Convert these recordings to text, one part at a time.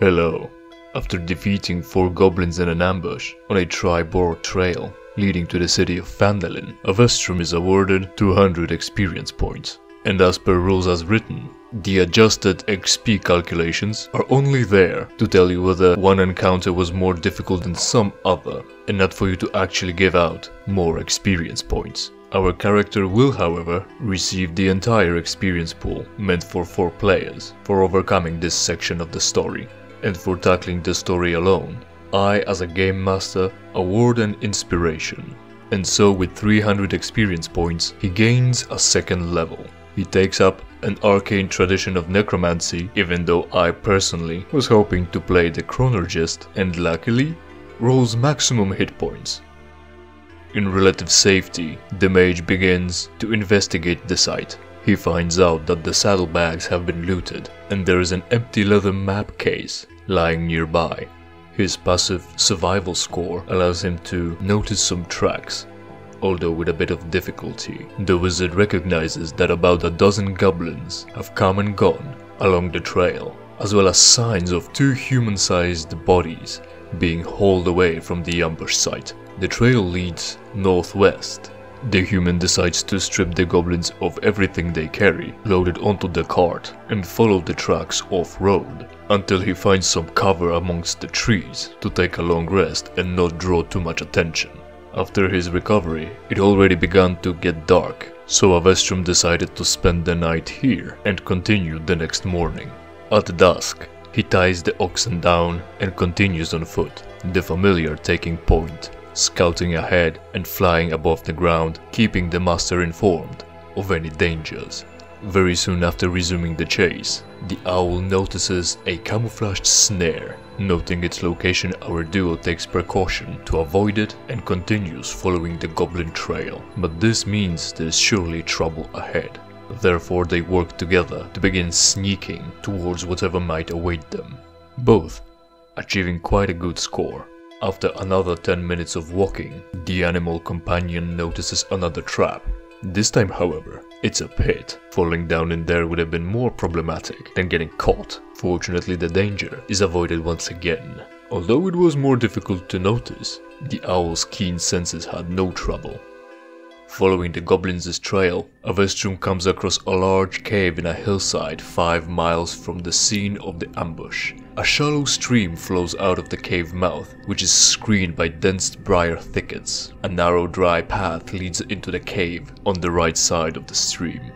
Hello. After defeating 4 goblins in an ambush on a tri-board trail leading to the city of Phandelver, Avestrum is awarded 200 experience points. And as per rules as written, the adjusted XP calculations are only there to tell you whether one encounter was more difficult than some other, and not for you to actually give out more experience points. Our character will, however, receive the entire experience pool meant for 4 players for overcoming this section of the story. And for tackling the story alone, I, as a game master, award an inspiration. And so with 300 experience points, he gains a 2nd level. He takes up an arcane tradition of necromancy, even though I personally was hoping to play the chronologist and luckily rolls maximum hit points. In relative safety, the mage begins to investigate the site. He finds out that the saddlebags have been looted and there is an empty leather map case lying nearby. His passive survival score allows him to notice some tracks. Although with a bit of difficulty, the wizard recognizes that about a dozen goblins have come and gone along the trail, as well as signs of 2 human-sized bodies being hauled away from the ambush site. The trail leads northwest. The human decides to strip the goblins of everything they carry, load it onto the cart, and follow the tracks off-road, until he finds some cover amongst the trees to take a long rest and not draw too much attention. After his recovery, it already began to get dark, so Avestrum decided to spend the night here and continue the next morning. At dusk, he ties the oxen down and continues on foot, the familiar taking point, scouting ahead and flying above the ground, keeping the master informed of any dangers. Very soon after resuming the chase, the owl notices a camouflaged snare. Noting its location, our duo takes precaution to avoid it and continues following the goblin trail. But this means there is surely trouble ahead. Therefore they work together to begin sneaking towards whatever might await them, both achieving quite a good score. After another 10 minutes of walking, the animal companion notices another trap. This time, however, it's a pit. Falling down in there would have been more problematic than getting caught. Fortunately, the danger is avoided once again. Although it was more difficult to notice, the owl's keen senses had no trouble. Following the goblins' trail, Avestrum comes across a large cave in a hillside 5 miles from the scene of the ambush. A shallow stream flows out of the cave mouth, which is screened by dense briar thickets. A narrow dry path leads into the cave on the right side of the stream.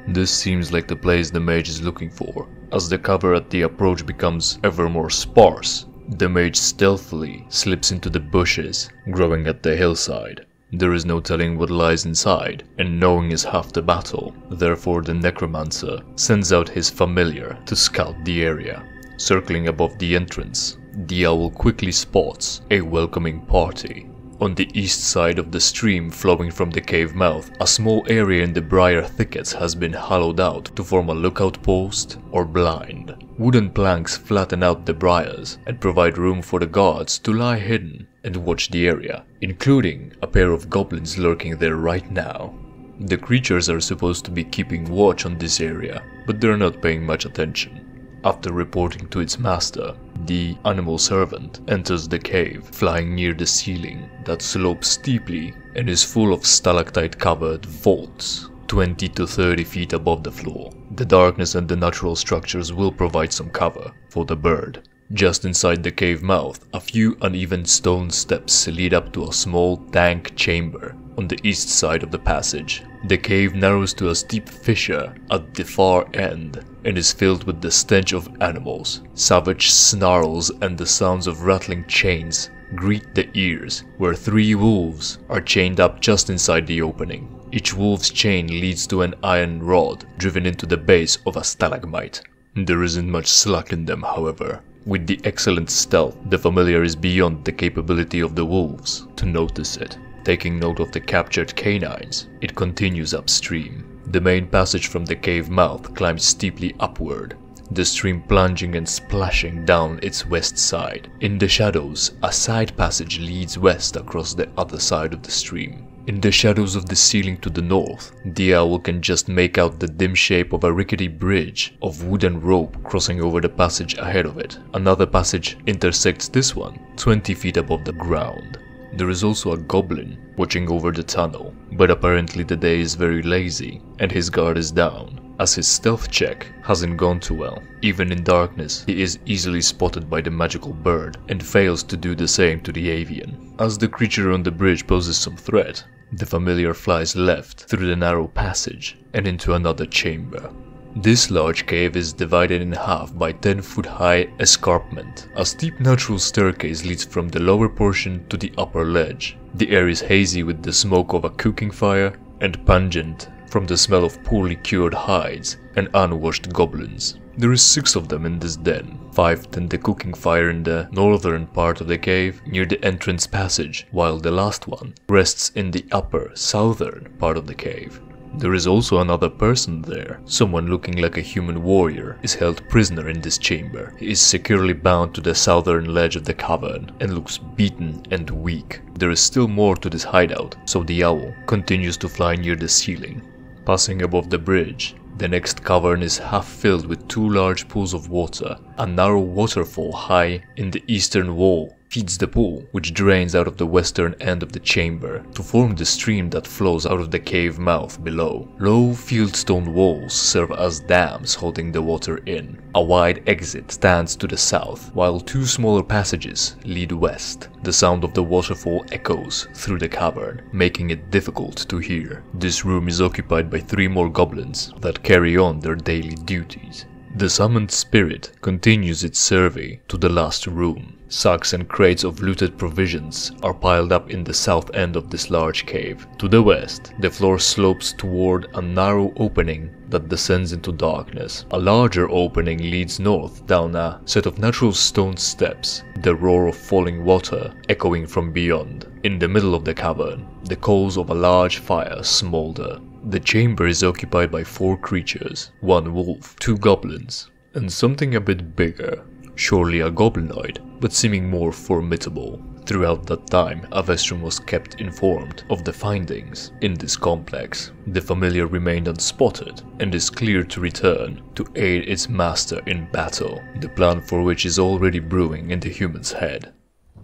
This seems like the place the mage is looking for. As the cover at the approach becomes ever more sparse, the mage stealthily slips into the bushes growing at the hillside. There is no telling what lies inside, and knowing is half the battle. Therefore the necromancer sends out his familiar to scout the area. Circling above the entrance, the owl quickly spots a welcoming party. On the east side of the stream flowing from the cave mouth, a small area in the briar thickets has been hollowed out to form a lookout post or blind. Wooden planks flatten out the briars and provide room for the guards to lie hidden and watch the area, including a pair of goblins lurking there right now. The creatures are supposed to be keeping watch on this area, but they're not paying much attention. After reporting to its master, the animal servant enters the cave, flying near the ceiling that slopes steeply and is full of stalactite-covered vaults, 20 to 30 feet above the floor. The darkness and the natural structures will provide some cover for the bird. Just inside the cave mouth, a few uneven stone steps lead up to a small tank chamber on the east side of the passage. The cave narrows to a steep fissure at the far end and is filled with the stench of animals. Savage snarls and the sounds of rattling chains greet the ears, where 3 wolves are chained up just inside the opening. Each wolf's chain leads to an iron rod driven into the base of a stalagmite. There isn't much slack in them, however. With the excellent stealth, the familiar is beyond the capability of the wolves to notice it. Taking note of the captured canines, it continues upstream. The main passage from the cave mouth climbs steeply upward, the stream plunging and splashing down its west side. In the shadows, a side passage leads west across the other side of the stream. In the shadows of the ceiling to the north, the owl can just make out the dim shape of a rickety bridge of wood and rope crossing over the passage ahead of it. Another passage intersects this one, 20 feet above the ground. There is also a goblin watching over the tunnel, but apparently the day is very lazy and his guard is down, as his stealth check hasn't gone too well. Even in darkness, he is easily spotted by the magical bird and fails to do the same to the avian. As the creature on the bridge poses some threat, the familiar flies left through the narrow passage and into another chamber. This large cave is divided in half by 10-foot high escarpment. A steep natural staircase leads from the lower portion to the upper ledge. The air is hazy with the smoke of a cooking fire and pungent from the smell of poorly cured hides and unwashed goblins. There is 6 of them in this den. 5 tend the cooking fire in the northern part of the cave near the entrance passage, while the last one rests in the upper southern part of the cave. There is also another person there. Someone looking like a human warrior is held prisoner in this chamber. He is securely bound to the southern ledge of the cavern and looks beaten and weak. There is still more to this hideout, so the owl continues to fly near the ceiling. Passing above the bridge, the next cavern is half filled with 2 large pools of water. A narrow waterfall high in the eastern wall feeds the pool, which drains out of the western end of the chamber to form the stream that flows out of the cave mouth below. Low fieldstone walls serve as dams holding the water in. A wide exit stands to the south, while 2 smaller passages lead west. The sound of the waterfall echoes through the cavern, making it difficult to hear. This room is occupied by 3 more goblins that carry on their daily duties. The summoned spirit continues its survey to the last room. Sacks and crates of looted provisions are piled up in the south end of this large cave. To the west, the floor slopes toward a narrow opening that descends into darkness. A larger opening leads north down a set of natural stone steps, the roar of falling water echoing from beyond. In the middle of the cavern, the coals of a large fire smolder. The chamber is occupied by 4 creatures, 1 wolf, 2 goblins, and something a bit bigger. Surely a goblinoid, but seeming more formidable. Throughout that time, Avestrum was kept informed of the findings in this complex. The familiar remained unspotted and is clear to return to aid its master in battle, the plan for which is already brewing in the human's head.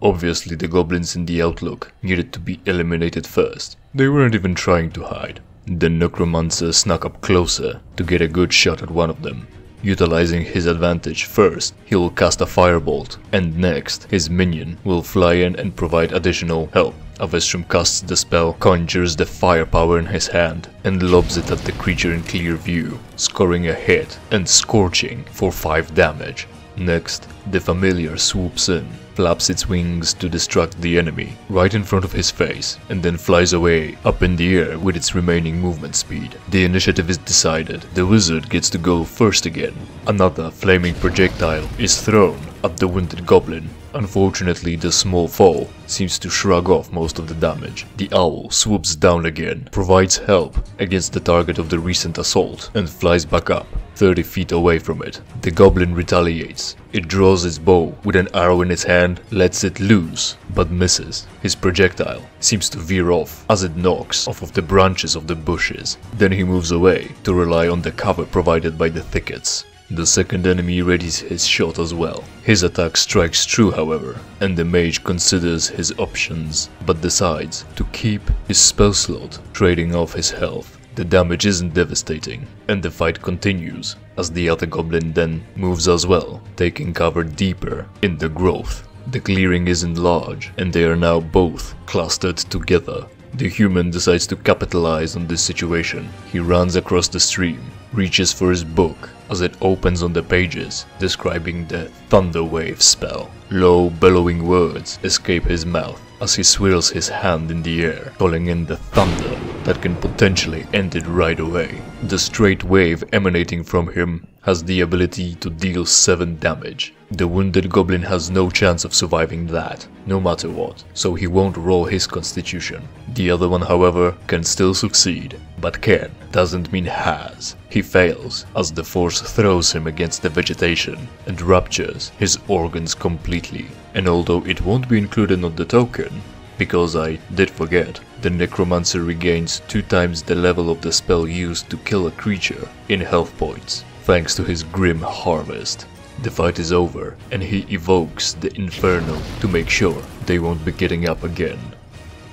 Obviously, the goblins in the Outlook needed to be eliminated first. They weren't even trying to hide. The necromancer snuck up closer to get a good shot at one of them. Utilizing his advantage, first he will cast a firebolt, and next his minion will fly in and provide additional help. Avestrum casts the spell, conjures the firepower in his hand, and lobs it at the creature in clear view, scoring a hit and scorching for 5 damage. Next, the familiar swoops in, flaps its wings to distract the enemy right in front of his face, and then flies away up in the air with its remaining movement speed. The initiative is decided. The wizard gets to go first again. Another flaming projectile is thrown at the wounded goblin. Unfortunately, the small foe seems to shrug off most of the damage. The owl swoops down again, provides help against the target of the recent assault, and flies back up 30 feet away from it. The goblin retaliates. It draws its bow with an arrow in its hand, lets it loose, but misses. His projectile seems to veer off as it knocks off of the branches of the bushes. Then he moves away to rely on the cover provided by the thickets. The second enemy readies his shot as well. His attack strikes true, however, and the mage considers his options, but decides to keep his spell slot, trading off his health. The damage isn't devastating, and the fight continues, as the other goblin then moves as well, taking cover deeper in the growth. The clearing isn't large, and they are now both clustered together. The human decides to capitalize on this situation. He runs across the stream, reaches for his book, as it opens on the pages, describing the Thunder Wave spell. Low, bellowing words escape his mouth as he swirls his hand in the air, calling in the thunder that can potentially end it right away. The straight wave emanating from him has the ability to deal 7 damage. The wounded goblin has no chance of surviving that, no matter what, so he won't roll his constitution. The other one, however, can still succeed, but can doesn't mean has. He fails as the force throws him against the vegetation and ruptures his organs completely. And although it won't be included on the token, Because I did forget, the necromancer regains 2 times the level of the spell used to kill a creature in health points, thanks to his grim harvest. The fight is over, and he evokes the Inferno to make sure they won't be getting up again.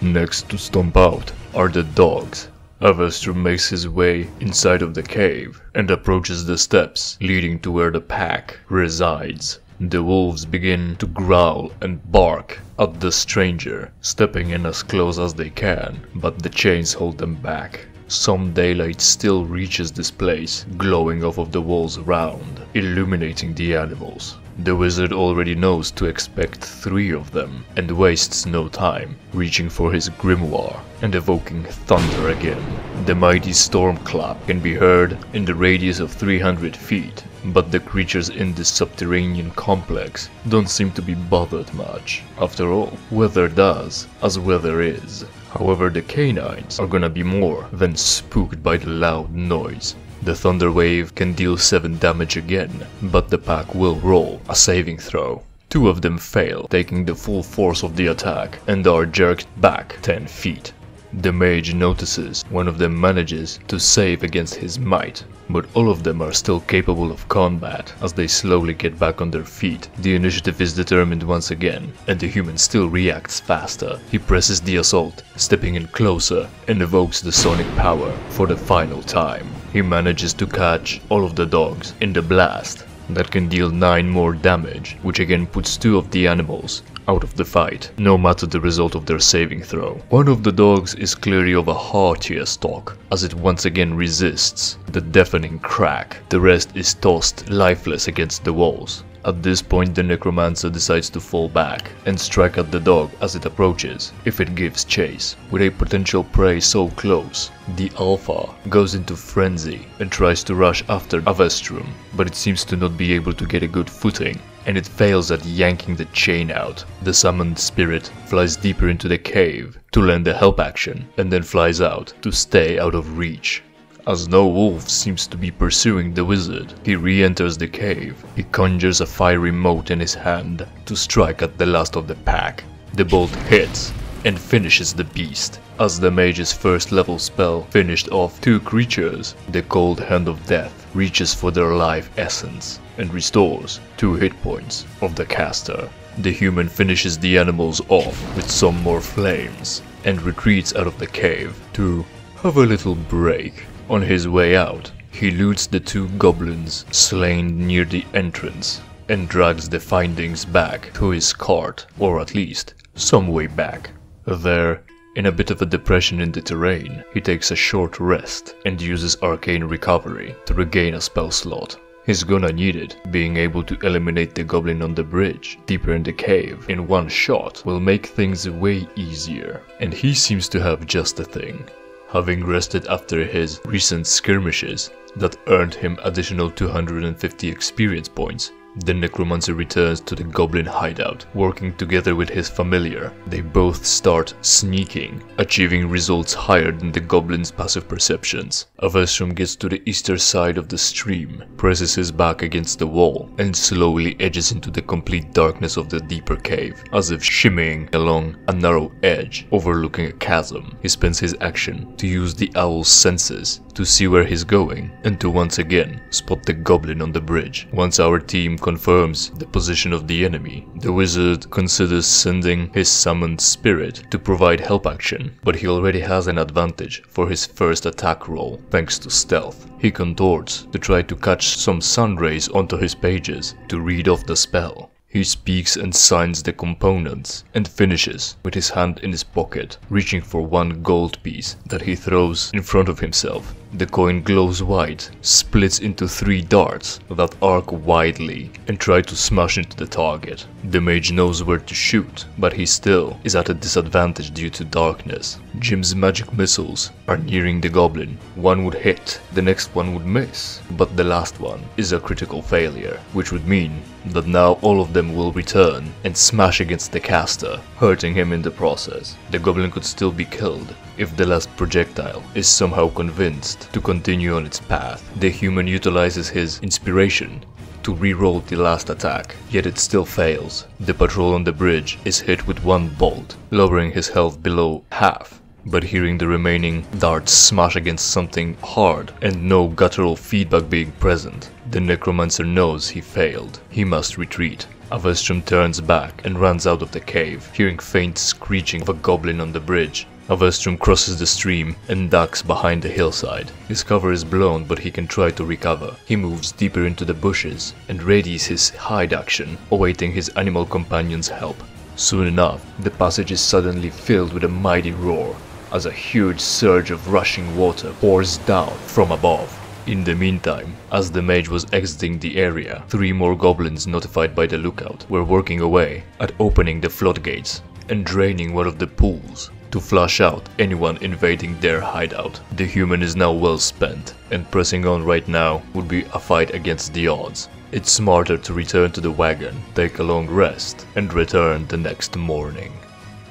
Next to stomp out are the dogs. Avestrum makes his way inside of the cave and approaches the steps leading to where the pack resides. The wolves begin to growl and bark at the stranger, stepping in as close as they can, but the chains hold them back. Some daylight still reaches this place, glowing off of the walls around, illuminating the animals. The wizard already knows to expect 3 of them, and wastes no time, reaching for his grimoire and evoking thunder again. The mighty storm clap can be heard in the radius of 300 feet, but the creatures in this subterranean complex don't seem to be bothered much. After all, weather does as weather is. However, the canines are gonna be more than spooked by the loud noise. The thunder wave can deal 7 damage again, but the pack will roll a saving throw. 2 of them fail, taking the full force of the attack, and are jerked back 10 feet. The mage notices one of them manages to save against his might, but all of them are still capable of combat as they slowly get back on their feet. The initiative is determined once again, and the human still reacts faster. He presses the assault, stepping in closer, and evokes the sonic power for the final time. He manages to catch all of the dogs in the blast. That can deal 9 more damage, which again puts 2 of the animals out of the fight, no matter the result of their saving throw. One of the dogs is clearly of a heartier stock, as it once again resists the deafening crack. The rest is tossed lifeless against the walls. At this point, the necromancer decides to fall back and strike at the dog as it approaches, if it gives chase. With a potential prey so close, the alpha goes into frenzy and tries to rush after Avestrum, but it seems to not be able to get a good footing, and it fails at yanking the chain out. The summoned spirit flies deeper into the cave to land a help action, and then flies out to stay out of reach. As no wolf seems to be pursuing the wizard, he re-enters the cave. He conjures a fiery mote in his hand to strike at the last of the pack. The bolt hits and finishes the beast. As the mage's first level spell finished off 2 creatures, the cold hand of death reaches for their life essence and restores 2 hit points of the caster. The human finishes the animals off with some more flames and retreats out of the cave to have a little break. On his way out, he loots the 2 goblins slain near the entrance and drags the findings back to his cart, or at least some way back. There, in a bit of a depression in the terrain, he takes a short rest and uses arcane recovery to regain a spell slot. He's gonna need it. Being able to eliminate the goblin on the bridge deeper in the cave in one shot will make things way easier, and he seems to have just the thing. Having rested after his recent skirmishes that earned him additional 250 experience points, the necromancer returns to the goblin hideout. Working together with his familiar, they both start sneaking, achieving results higher than the goblin's passive perceptions. Avestrum gets to the eastern side of the stream, presses his back against the wall, and slowly edges into the complete darkness of the deeper cave, as if shimmying along a narrow edge overlooking a chasm. He spends his action to use the owl's senses to see where he's going, and to once again spot the goblin on the bridge. Once our team confirms the position of the enemy, the wizard considers sending his summoned spirit to provide help action, but he already has an advantage for his first attack roll thanks to stealth. He contorts to try to catch some sun rays onto his pages to read off the spell. He speaks and signs the components and finishes with his hand in his pocket, reaching for 1 gold piece that he throws in front of himself. The coin glows white, splits into 3 darts that arc widely and try to smash into the target. The mage knows where to shoot, but he still is at a disadvantage due to darkness. Jim's magic missiles are nearing the goblin. One would hit, the next one would miss, but the last one is a critical failure, which would mean that now all of them will return and smash against the caster, hurting him in the process. The goblin could still be killed if the last projectile is somehow convinced to continue on its path. The human utilizes his inspiration to re-roll the last attack, yet it still fails. The patrol on the bridge is hit with one bolt, lowering his health below half. But hearing the remaining darts smash against something hard and no guttural feedback being present, the necromancer knows he failed. He must retreat. Avestrum turns back and runs out of the cave, hearing faint screeching of a goblin on the bridge. Avestrum crosses the stream and ducks behind the hillside. His cover is blown, but he can try to recover. He moves deeper into the bushes and readies his hide action, awaiting his animal companion's help. Soon enough, the passage is suddenly filled with a mighty roar, as a huge surge of rushing water pours down from above. In the meantime, as the mage was exiting the area, 3 more goblins notified by the lookout were working away at opening the floodgates and draining one of the pools to flush out anyone invading their hideout. The human is now well spent, and pressing on right now would be a fight against the odds. It's smarter to return to the wagon, take a long rest, and return the next morning.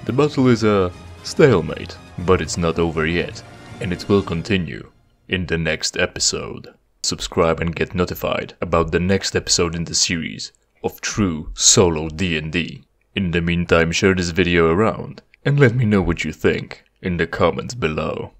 The battle is a stalemate, but it's not over yet, and it will continue in the next episode. Subscribe and get notified about the next episode in the series of true solo D&D. In the meantime, share this video around and let me know what you think in the comments below.